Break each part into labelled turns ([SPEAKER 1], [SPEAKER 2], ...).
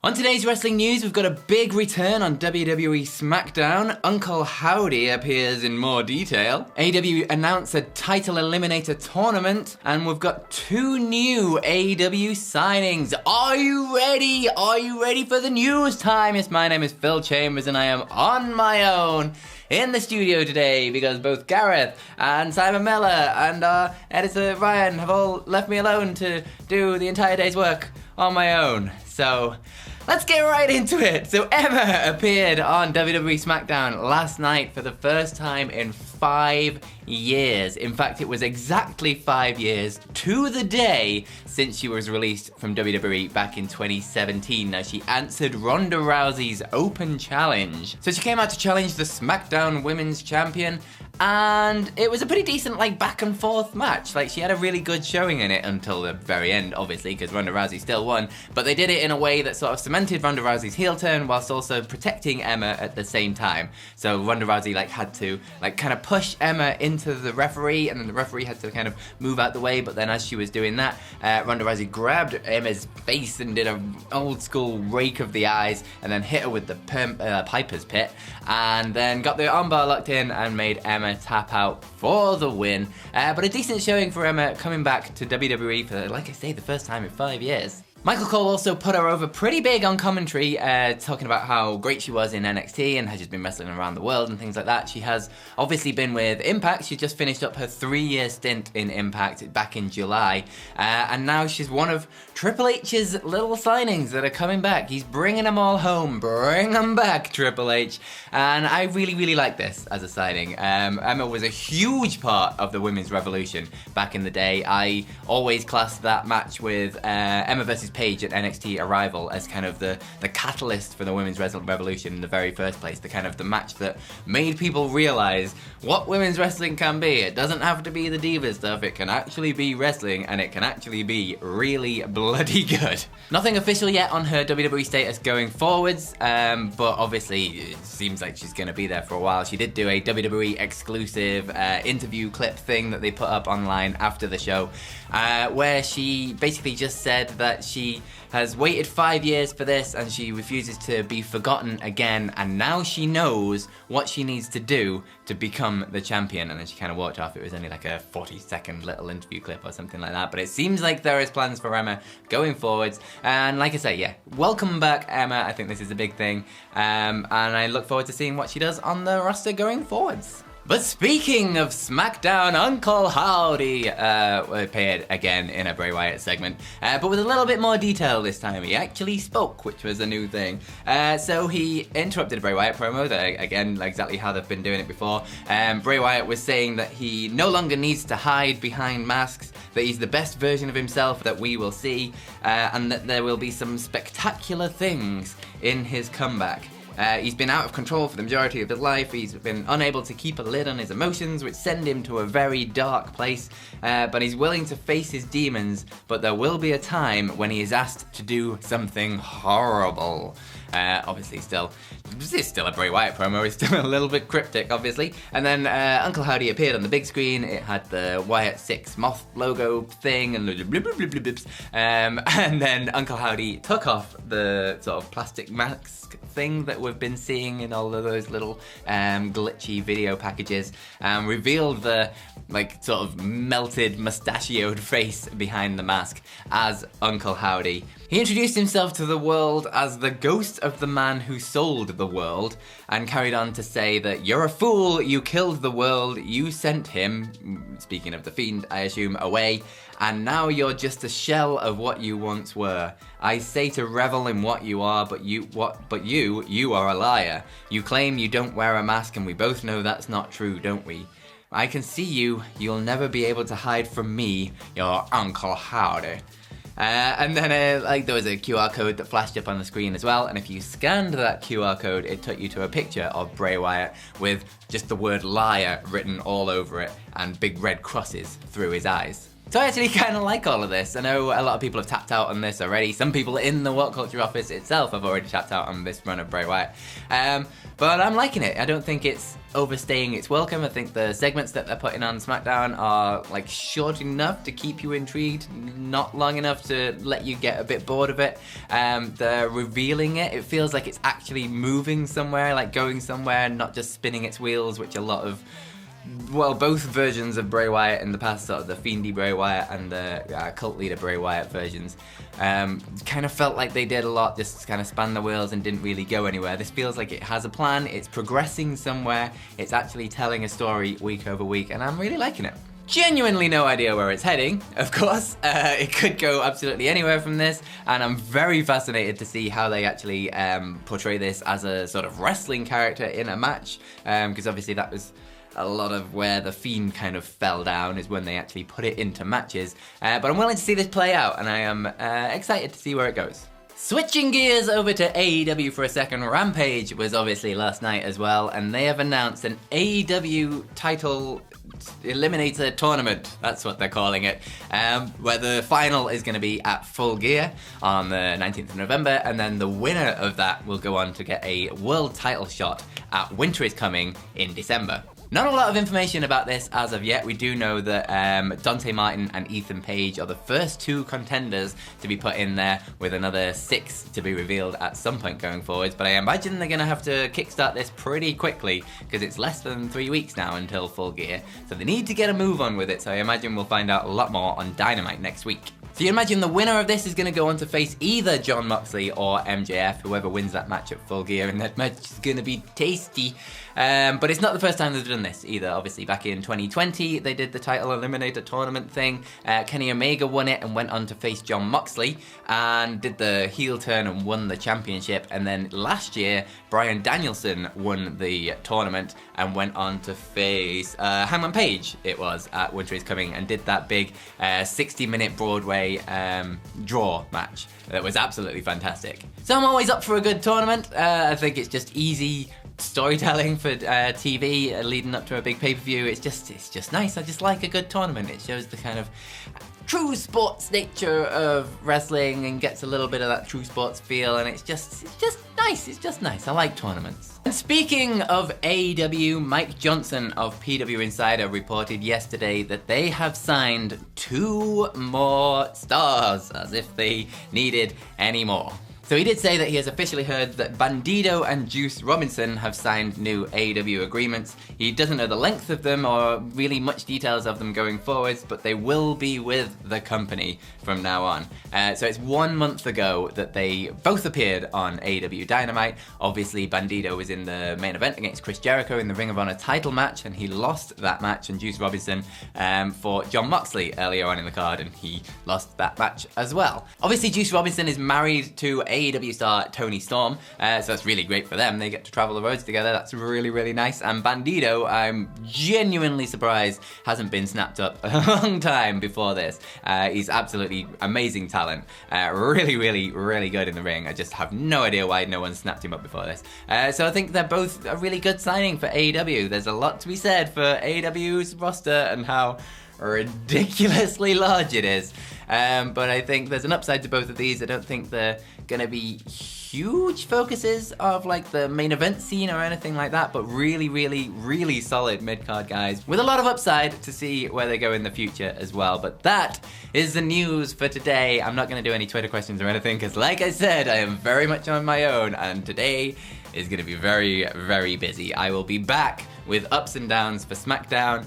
[SPEAKER 1] On today's wrestling news, we've got a big return on WWE SmackDown. Uncle Howdy appears in more detail. AEW announced a title eliminator tournament, and we've got 2 new AEW signings. Are you ready? Are you ready for the news time? Yes, my name is Phil Chambers, and I am on my own in the studio today because both Gareth and Simon Miller and our editor Ryan have all left me alone to do the entire day's work on my own. So let's get right into it. So Emma appeared on WWE SmackDown last night for the first time in 5 years. In fact, it was exactly 5 years to the day since she was released from WWE back in 2017. Now, she answered Ronda Rousey's open challenge. So she came out to challenge the SmackDown Women's Champion, and it was a pretty decent, back and forth match. She had a really good showing in it until the very end, obviously, because Ronda Rousey still won. But they did it in a way that sort of cemented Ronda Rousey's heel turn whilst also protecting Emma at the same time. So Ronda Rousey, had to, kind of push Emma into the referee, and then the referee had to kind of move out the way. But then as she was doing that, Ronda Rousey grabbed Emma's face and did an old school rake of the eyes, and then hit her with the Piper's Pit, and then got the armbar locked in and made Emma tap out for the win. But a decent showing for Emma coming back to WWE for, like I say, the first time in 5 years. Michael Cole also put her over pretty big on commentary, talking about how great she was in NXT and how she's been wrestling around the world and things like that. She has obviously been with Impact. She just finished up her 3-year stint in Impact back in July. And now she's one of Triple H's little signings that are coming back. He's bringing them all home. Bring them back, Triple H. And I really, really like this as a signing. Emma was a huge part of the Women's Revolution back in the day. I always classed that match with Emma versus Paige at NXT Arrival as kind of the catalyst for the Women's Revolution in the very first place. The match that made people realize what women's wrestling can be. It doesn't have to be the diva stuff. It can actually be wrestling, and it can actually be really bloody good. Nothing official yet on her WWE status going forwards, but obviously it seems like she's going to be there for a while. She did do a WWE exclusive interview clip thing that they put up online after the show, where she basically just said that she has waited 5 years for this and she refuses to be forgotten again, and now she knows what she needs to do to become the champion. And then she kind of walked off. It was only like a 40-second little interview clip or something like that, but it seems like there is plans for Emma going forwards. And like I say, yeah, welcome back, Emma. I think this is a big thing, and I look forward to seeing what she does on the roster going forwards. But speaking of SmackDown, Uncle Howdy appeared again in a Bray Wyatt segment, but with a little bit more detail this time. He actually spoke, which was a new thing. So he interrupted a Bray Wyatt promo, that again, exactly how they've been doing it before. Bray Wyatt was saying that he no longer needs to hide behind masks, that he's the best version of himself that we will see, and that there will be some spectacular things in his comeback. He's been out of control for the majority of his life. He's been unable to keep a lid on his emotions, which send him to a very dark place. But he's willing to face his demons, but there will be a time when he is asked to do something horrible. Obviously, this is still a Bray Wyatt promo. It's still a little bit cryptic, obviously. And then Uncle Howdy appeared on the big screen. It had the Wyatt 6 moth logo thing and and then Uncle Howdy took off the sort of plastic mask thing that we've been seeing in all of those little glitchy video packages, and revealed the sort of melted mustachioed face behind the mask as Uncle Howdy. He introduced himself to the world as the ghost of the man who sold the world, and carried on to say that you're a fool, you killed the world, you sent him, speaking of the Fiend, I assume, away, and now you're just a shell of what you once were. I say to revel in what you are, but you are a liar. You claim you don't wear a mask, and we both know that's not true, don't we? I can see you, you'll never be able to hide from me, your Uncle Howdy. And then there was a QR code that flashed up on the screen as well, and if you scanned that QR code, it took you to a picture of Bray Wyatt with just the word liar written all over it and big red crosses through his eyes. So I actually kind of like all of this. I know a lot of people have tapped out on this already. Some people in the WhatCulture office itself have already tapped out on this run of Bray Wyatt. But I'm liking it. I don't think it's overstaying its welcome. I think the segments that they're putting on SmackDown are like short enough to keep you intrigued, not long enough to let you get a bit bored of it. They're revealing it. It feels like it's actually moving somewhere, like going somewhere, not just spinning its wheels, which a lot of, well, both versions of Bray Wyatt in the past, sort of the Fiendy Bray Wyatt and the cult leader Bray Wyatt versions, kind of felt like they did a lot, just kind of span the wheels and didn't really go anywhere. This feels like it has a plan, it's progressing somewhere, it's actually telling a story week over week, and I'm really liking it. Genuinely no idea where it's heading, of course. It could go absolutely anywhere from this, and I'm very fascinated to see how they actually portray this as a sort of wrestling character in a match, because obviously that was a lot of where the Fiend kind of fell down, is when they actually put it into matches. But I'm willing to see this play out, and I am excited to see where it goes. Switching gears over to AEW for a second, Rampage was obviously last night as well, and they have announced an AEW title eliminator tournament, that's what they're calling it, where the final is going to be at Full Gear on the 19th of November, and then the winner of that will go on to get a world title shot at Winter is Coming in December. Not a lot of information about this as of yet. We do know that Dante Martin and Ethan Page are the first two contenders to be put in there, with another 6 to be revealed at some point going forwards. But I imagine they're going to have to kickstart this pretty quickly, because it's less than 3 weeks now until Full Gear. So they need to get a move on with it, so I imagine we'll find out a lot more on Dynamite next week. So you imagine the winner of this is going to go on to face either Jon Moxley or MJF, whoever wins that match at Full Gear, and that match is going to be tasty. But it's not the first time they've done this either. Obviously, back in 2020, they did the title eliminator tournament thing. Kenny Omega won it and went on to face Jon Moxley and did the heel turn and won the championship. And then last year, Bryan Danielson won the tournament and went on to face Hangman Page, it was, at Winter is Coming, and did that big 60-minute Broadway draw match. That was absolutely fantastic. So I'm always up for a good tournament. I think it's just easy storytelling for TV leading up to a big pay-per-view. It's just nice. I just like a good tournament. It shows the kind of true sports nature of wrestling and gets a little bit of that true sports feel, and it's just nice. It's just nice. I like tournaments. And speaking of AEW, Mike Johnson of PW Insider reported yesterday that they have signed 2 more stars, as if they needed any more. So he did say that he has officially heard that Bandido and Juice Robinson have signed new AEW agreements. He doesn't know the length of them or really much details of them going forwards, but they will be with the company from now on. So it's 1 month ago that they both appeared on AEW Dynamite. Obviously, Bandido was in the main event against Chris Jericho in the Ring of Honor title match, and he lost that match, and Juice Robinson for Jon Moxley earlier on in the card, and he lost that match as well. Obviously, Juice Robinson is married to AEW star Tony Storm, so that's really great for them. They get to travel the roads together. That's really, really nice. And Bandido, I'm genuinely surprised hasn't been snapped up a long time before this. He's absolutely amazing talent. Really, really, really good in the ring. I just have no idea why no one snapped him up before this. So I think they're both a really good signing for AEW. There's a lot to be said for AEW's roster and how ridiculously large it is. But I think there's an upside to both of these. I don't think they're going to be huge focuses of like the main event scene or anything like that, but really, really, really solid mid-card guys with a lot of upside to see where they go in the future as well. But that is the news for today. I'm not going to do any Twitter questions or anything because, like I said, I am very much on my own, and today is going to be very, very busy. I will be back with ups and downs for SmackDown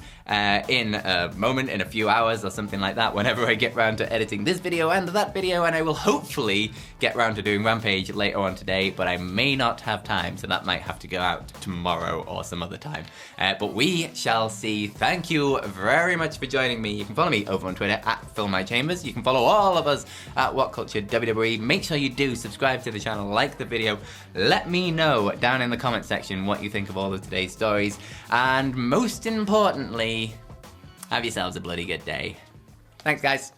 [SPEAKER 1] in a moment, in a few hours or something like that, whenever I get round to editing this video and that video, and I will hopefully get round to doing Rampage later on today, but I may not have time, so that might have to go out tomorrow or some other time. But we shall see. Thank you very much for joining me. You can follow me over on Twitter at PhilMyChambers. You can follow all of us at WhatCulture WWE. Make sure you do subscribe to the channel, like the video. Let me know down in the comment section what you think of all of today's stories, and most importantly, have yourselves a bloody good day. Thanks, guys.